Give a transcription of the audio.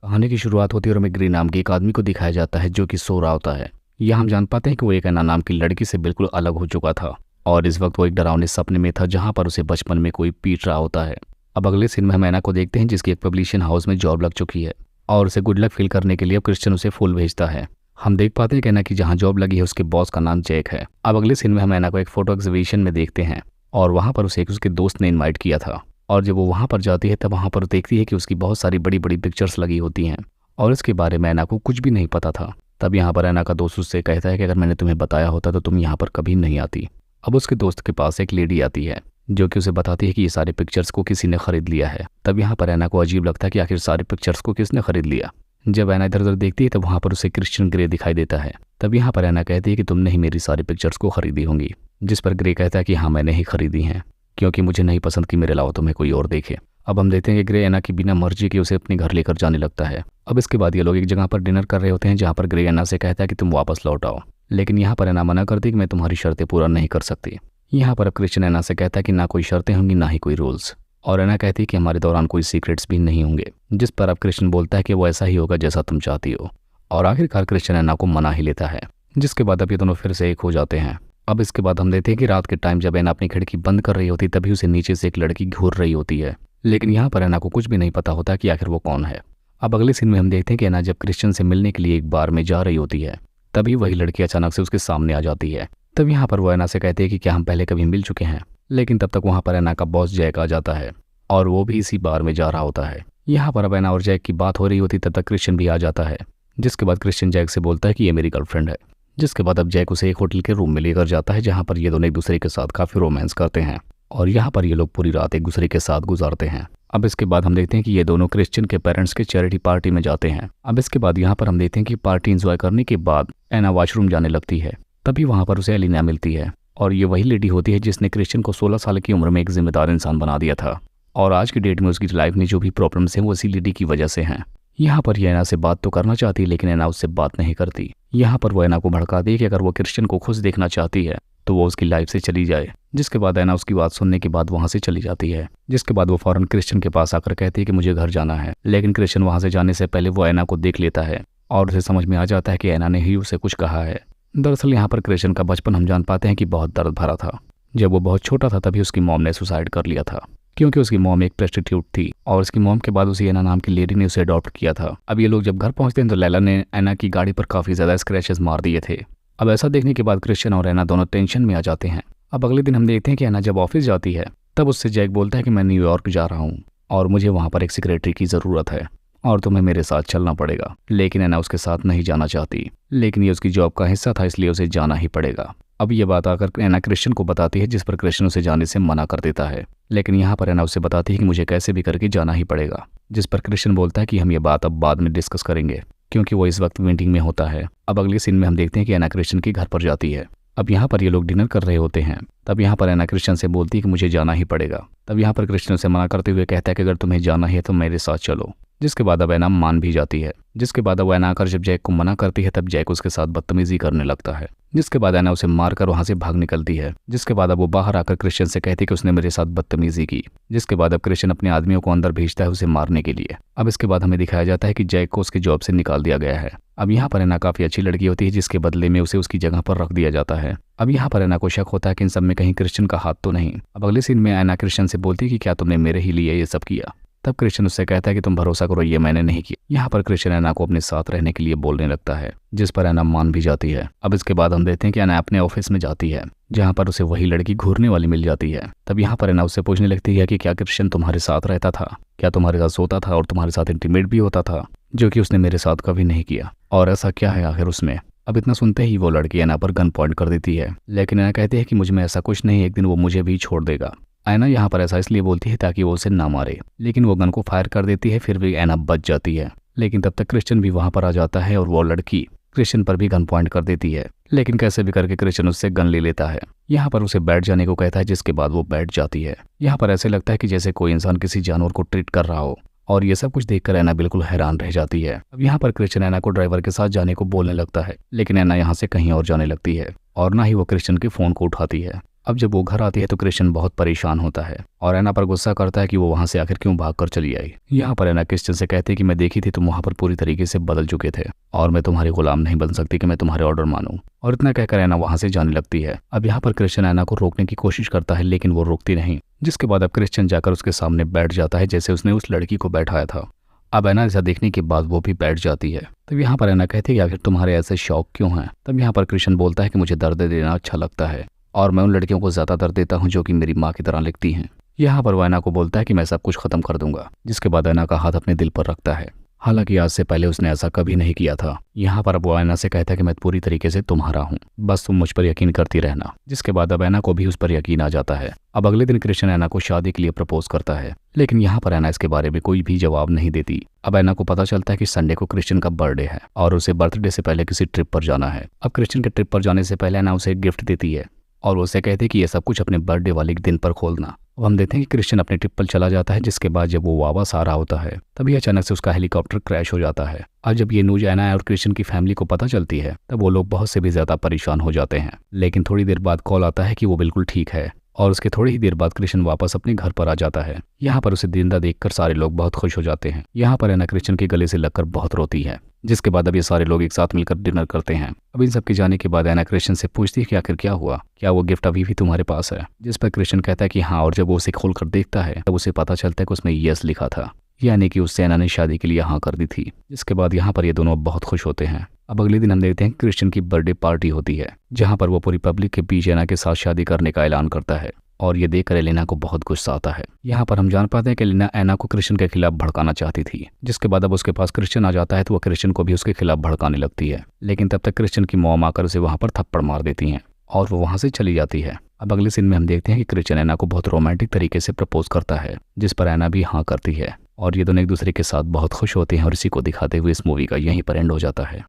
कहानी की शुरुआत होती है और हमें ग्रे नाम के एक आदमी को दिखाया जाता है जो कि सो रहा होता है। यह हम जान पाते हैं कि वो एक ऐना नाम की लड़की से बिल्कुल अलग हो चुका था और इस वक्त वो एक डरावने सपने में था जहां पर उसे बचपन में कोई पीट रहा होता है। अब अगले सीन में हम ऐना को देखते हैं जिसकी एक पब्लिशिंग हाउस में जॉब लग चुकी है और उसे गुड लक फील करने के लिए अब क्रिश्चियन उसे फूल भेजता है। हम देख पाते हैं कि ऐना की जहाँ जॉब लगी है उसके बॉस का नाम जैक है। अब अगले सीन में हम ऐना को एक फोटो एग्जीबिशन में देखते हैं और वहाँ पर उसे एक उसके दोस्त ने इन्वाइट किया था और जब वो वहाँ पर जाती है तब वहाँ पर देखती है कि उसकी बहुत सारी बड़ी बड़ी पिक्चर्स लगी होती हैं और इसके बारे में ऐना को कुछ भी नहीं पता था। तब यहाँ पर ऐना का दोस्त उससे कहता है कि अगर मैंने तुम्हें बताया होता तो तुम यहाँ पर कभी नहीं आती। अब उसके दोस्त के पास एक लेडी आती है जो कि उसे बताती है कि ये सारे पिक्चर्स को किसी ने खरीद लिया है। तब यहाँ पर ऐना को अजीब लगता है कि आखिर सारे पिक्चर्स को किसने खरीद लिया। जब ऐना इधर उधर देखती है तब वहाँ पर उसे क्रिश्चियन ग्रे दिखाई देता है। तब यहाँ पर ऐना कहती है कि तुमने ही मेरी सारी पिक्चर्स को खरीदी होंगी, जिस पर ग्रे कहता है कि हाँ मैंने ही खरीदी हैं क्योंकि मुझे नहीं पसंद कि मेरे अलावा तुम्हें कोई और देखे। अब हम देखते हैं कि ग्रे ऐना की बिना मर्जी के उसे अपने घर लेकर जाने लगता है। अब इसके बाद ये लोग एक जगह पर डिनर कर रहे होते हैं जहाँ पर ग्रे ऐना से कहता है कि तुम वापस लौट आओ, लेकिन यहाँ पर ऐना मना करती है कि मैं तुम्हारी शर्तें पूरा नहीं कर सकती। यहाँ पर अब क्रिश्चियन ऐना से कहता है कि ना कोई शर्तें होंगी ना ही कोई रूल्स, और ऐना कहती है कि हमारे दौरान कोई सीक्रेट्स भी नहीं होंगे, जिस पर अब क्रिश्चियन बोलता है कि वो ऐसा ही होगा जैसा तुम चाहती हो। और आखिरकार क्रिश्चियन ऐना को मना ही लेता है, जिसके बाद अब ये दोनों फिर से एक हो जाते हैं। अब इसके बाद हम देखते हैं कि रात के टाइम जब ऐना अपनी खिड़की बंद कर रही होती तभी उसे नीचे से एक लड़की घूर रही होती है, लेकिन यहाँ पर ऐना को कुछ भी नहीं पता होता कि आखिर वो कौन है। अब अगले सीन में हम देखते हैं कि ऐना जब क्रिश्चियन से मिलने के लिए एक बार में जा रही होती है तभी वही लड़की अचानक से उसके सामने आ जाती है। तब यहाँ पर वो ऐना से कहती है कि क्या हम पहले कभी मिल चुके हैं, लेकिन तब तक वहाँ पर ऐना का बॉस जैक आ जाता है और वो भी इसी बार में जा रहा होता है। यहाँ पर अब ऐना और जैक की बात हो रही होती तब तक क्रिश्चियन भी आ जाता है, जिसके बाद क्रिश्चियन जैक से बोलता है कि ये मेरी गर्लफ्रेंड है। जिसके बाद अब जैक उसे एक होटल के रूम में लेकर जाता है जहाँ पर ये दोनों एक दूसरे के साथ काफी रोमांस करते हैं और यहाँ पर ये लोग पूरी रात एक दूसरे के साथ गुजारते हैं। अब इसके बाद हम देखते हैं कि ये दोनों क्रिश्चियन के पेरेंट्स के चैरिटी पार्टी में जाते हैं। अब इसके बाद यहाँ पर हम देखते हैं कि पार्टी एंजॉय करने के बाद ऐना वॉशरूम जाने लगती है। तभी वहाँ पर उसे एलिना मिलती है और ये वही लेडी होती है जिसने क्रिश्चियन को 16 साल की उम्र में एक जिम्मेदार इंसान बना दिया था और आज की डेट में उसकी लाइफ में जो भी प्रॉब्लम्स हैं वो इसी लेडी की वजह से हैं। यहाँ पर ये ऐना से बात तो करना चाहती है लेकिन ऐना उससे बात नहीं करती। यहाँ पर वो ऐना को भड़काती है कि अगर वो क्रिश्चियन को खुश देखना चाहती है तो वो उसकी लाइफ से चली जाए, जिसके बाद ऐना उसकी बात सुनने के बाद वहाँ से चली जाती है। जिसके बाद वो फौरन क्रिश्चियन के पास आकर कहती है कि मुझे घर जाना है, लेकिन क्रिश्चियन वहाँ से जाने से पहले वो ऐना को देख लेता है और उसे समझ में आ जाता है कि ऐना ने ही उसे कुछ कहा है। दरअसल यहाँ पर क्रिश्चियन का बचपन हम जान पाते हैं कि बहुत दर्द भरा था। जब वो बहुत छोटा था तभी उसकी मॉम ने सुसाइड कर लिया था क्योंकि उसकी मॉम एक प्रोस्टिट्यूट थी और उसकी मॉम के बाद उसी ऐना नाम की लेडी ने उसे अडॉप्ट किया था। अब ये लोग जब घर पहुंचते हैं तो लैला ने ऐना की गाड़ी पर काफी ज्यादा स्क्रैचेस मार दिए थे। अब ऐसा देखने के बाद क्रिश्चियन और ऐना दोनों टेंशन में आ जाते हैं। अब अगले दिन हम देखते हैं कि ऐना जब ऑफिस जाती है तब उससे जैक बोलता है कि मैं न्यूयॉर्क जा रहा हूँ और मुझे वहाँ पर एक सेक्रेटरी की ज़रूरत है और तुम्हें मेरे साथ चलना पड़ेगा। लेकिन ऐना उसके साथ नहीं जाना चाहती, लेकिन ये उसकी जॉब का हिस्सा था इसलिए उसे जाना ही पड़ेगा। अब ये बात आकर ऐना क्रिश्चियन को बताती है, जिस पर क्रिश्चियन उसे जाने से मना कर देता है, लेकिन यहाँ पर ऐना उसे बताती है कि मुझे कैसे भी करके जाना ही पड़ेगा, जिस पर क्रिश्चियन बोलता है कि हम ये बात अब बाद में डिस्कस करेंगे क्योंकि वो इस वक्त मीटिंग में होता है। अब अगले सीन में हम देखते हैं कि ऐना क्रिश्चियन के घर पर जाती है। अब यहाँ पर ये लोग डिनर कर रहे होते हैं। तब यहाँ पर ऐना क्रिश्चियन से बोलती है कि मुझे जाना ही पड़ेगा। तब यहाँ पर क्रिश्चियन उसे मना करते हुए कहता है कि अगर तुम्हें जाना है तो मेरे साथ चलो, जिसके बाद अब ऐना मान भी जाती है। जिसके बाद अब ऐना आकर जब जैक को मना करती है तब जैक उसके साथ बदतमीजी करने लगता है, जिसके बाद ऐना उसे मारकर वहां से भाग निकलती है। जिसके बाद अब वो बाहर आकर क्रिश्चियन से कहती है कि उसने मेरे साथ बदतमीजी की, जिसके बाद अब क्रिश्चियन अपने आदमियों को अंदर भेजता है उसे मारने के लिए। अब इसके बाद हमें दिखाया जाता है कि जैक को उसकी जॉब से निकाल दिया गया है। अब यहाँ पर ऐना काफी अच्छी लड़की होती है जिसके बदले में उसे उसकी जगह पर रख दिया जाता है। अब यहाँ पर ऐना को शक होता है कि इन सब में कहीं क्रिश्चियन का हाथ तो नहीं। अब अगले सीन में ऐना क्रिश्चियन से बोलती है कि क्या तुमने मेरे ही लिए ये सब किया। तब क्रिश्चियन उससे कहता है कि तुम भरोसा करो ये मैंने नहीं किया। यहाँ पर क्रिश्चियन ऐना को अपने साथ रहने के लिए बोलने लगता है, जिस पर ऐना मान भी जाती है। अब इसके बाद हम देखते हैं कि ऐना अपने ऑफिस में जाती है जहाँ पर उसे वही लड़की घूरने वाली मिल जाती है। तब यहाँ पर ऐना उससे पूछने लगती है कि क्या क्रिश्चियन तुम्हारे साथ रहता था, क्या तुम्हारे साथ सोता था और तुम्हारे साथ इंटीमेट भी होता था, जो कि उसने मेरे साथ कभी नहीं किया, और ऐसा क्या है आखिर उसमें। अब इतना सुनते ही वो लड़की ऐना पर गन पॉइंट कर देती है, लेकिन ऐना कहती है कि मुझ में ऐसा कुछ नहीं, एक दिन वो मुझे भी छोड़ देगा। ऐना यहाँ पर ऐसा इसलिए बोलती है ताकि वो उसे ना मारे, लेकिन वो गन को फायर कर देती है, फिर भी ऐना बच जाती है। लेकिन तब तक क्रिश्चियन भी वहां पर आ जाता है और वो लड़की क्रिश्चियन पर भी गन पॉइंट कर देती है, लेकिन कैसे भी करके क्रिश्चियन उससे गन ले लेता है। यहाँ पर उसे बैठ जाने को कहता है, जिसके बाद वो बैठ जाती है। यहाँ पर ऐसे लगता है कि जैसे कोई इंसान किसी जानवर को ट्रीट कर रहा हो, और ये सब कुछ देखकर ऐना बिल्कुल हैरान रह जाती है। अब यहाँ पर क्रिश्चियन ऐना को ड्राइवर के साथ जाने को बोलने लगता है, लेकिन ऐना यहाँ से कहीं और जाने लगती है और ना ही वो क्रिश्चियन के फोन को उठाती है। अब जब वो घर आती है तो क्रिश्चियन बहुत परेशान होता है और एना पर गुस्सा करता है कि वो वहां से आखिर क्यों भागकर चली आई। यहाँ पर एना क्रिश्चियन से कहती है कि मैं देखी थी तुम वहां पर पूरी तरीके से बदल चुके थे और मैं तुम्हारे गुलाम नहीं बन सकती कि मैं तुम्हारे ऑर्डर मानूं। और इतना कहकर एना वहां से जाने लगती है। अब यहाँ पर क्रिश्चियन एना को रोकने की कोशिश करता है लेकिन वो रोकती नहीं, जिसके बाद अब क्रिश्चियन जाकर उसके सामने बैठ जाता है जैसे उसने उस लड़की को बैठाया था। अब एना ऐसा देखने के बाद वो भी बैठ जाती है। तब यहाँ पर एना कहती है कि आखिर तुम्हारे ऐसे शौक क्यों हैं। तब यहाँ पर क्रिश्चियन बोलता है कि मुझे दर्द देना अच्छा लगता है और मैं उन लड़कियों को ज्यादा दर्द देता हूँ जो कि मेरी माँ की तरह लिखती हैं। यहाँ पर वो एना को बोलता है कि मैं सब कुछ खत्म कर दूंगा, जिसके बाद एना का हाथ अपने दिल पर रखता है। हालांकि आज से पहले उसने ऐसा कभी नहीं किया था। यहाँ पर अब वो एना से कहता है कि मैं पूरी तरीके से तुम्हारा हूँ, बस तुम मुझ पर यकीन करती रहना। जिसके बाद अब एना को भी उस पर यकीन आ जाता है। अब अगले दिन क्रिश्चियन एना को शादी के लिए प्रपोज करता है, लेकिन यहाँ पर एना इसके बारे में कोई भी जवाब नहीं देती। अब एना को पता चलता है कि संडे को क्रिश्चियन का बर्थडे है और उसे बर्थडे से पहले किसी ट्रिप पर जाना है। अब क्रिश्चियन के ट्रिप पर जाने से पहले एना उसे एक गिफ्ट देती है और उसे कहते हैं कि ये सब कुछ अपने बर्थडे वाले दिन पर खोलना। अब हम देखते हैं कि क्रिश्चियन अपने ट्रिप पर चला जाता है, जिसके बाद जब वो वापस आ रहा होता है तभी अचानक से उसका हेलीकॉप्टर क्रैश हो जाता है। और जब ये न्यूज एना और क्रिश्चियन की फैमिली को पता चलती है तब वो लोग बहुत से भी ज्यादा परेशान हो जाते हैं। लेकिन थोड़ी देर बाद कॉल आता है कि वो बिल्कुल ठीक है और उसके थोड़ी ही देर बाद क्रिश्चियन वापस अपने घर पर आ जाता है। यहाँ पर उसे जिंदा देखकर सारे लोग बहुत खुश हो जाते हैं। यहाँ पर एना क्रिश्चियन के गले से लगकर बहुत रोती है, जिसके बाद अब ये सारे लोग एक साथ मिलकर डिनर करते हैं। अब इन सब के जाने के बाद एना क्रिश्चियन से पूछती है कि आखिर क्या हुआ, क्या वो गिफ्ट अभी भी तुम्हारे पास है। जिस पर क्रिश्चियन कहता है कि हाँ, और जब वो उसे खोलकर देखता है तब उसे पता चलता है कि उसमें यस लिखा था, यानी कि उससे एना ने शादी के लिए हाँ कर दी थी। जिसके बाद यहाँ पर ये दोनों बहुत खुश होते हैं। अब अगले दिन हम देखते हैं क्रिश्चियन की बर्थडे पार्टी होती है, जहाँ पर वो पूरी पब्लिक के बीच एना के साथ शादी करने का ऐलान करता है और ये देखकर एलेना को बहुत गुस्सा आता है। यहाँ पर हम जान पाते हैं कि एलेना एना को क्रिश्चियन के खिलाफ भड़काना चाहती थी। जिसके बाद अब उसके पास क्रिश्चियन आ जाता है तो वह क्रिश्चियन को भी उसके खिलाफ भड़काने लगती है, लेकिन तब तक क्रिश्चियन की मॉम आकर उसे वहां पर थप्पड़ मार देती हैं और वो वहां से चली जाती है। अब अगले सीन में हम देखते हैं कि क्रिश्चियन एना को बहुत रोमांटिक तरीके से प्रपोज करता है, जिस पर एना भी हाँ करती है और ये दोनों एक दूसरे के साथ बहुत खुश होते हैं। और इसी को दिखाते हुए इस मूवी का यहीं पर एंड हो जाता है।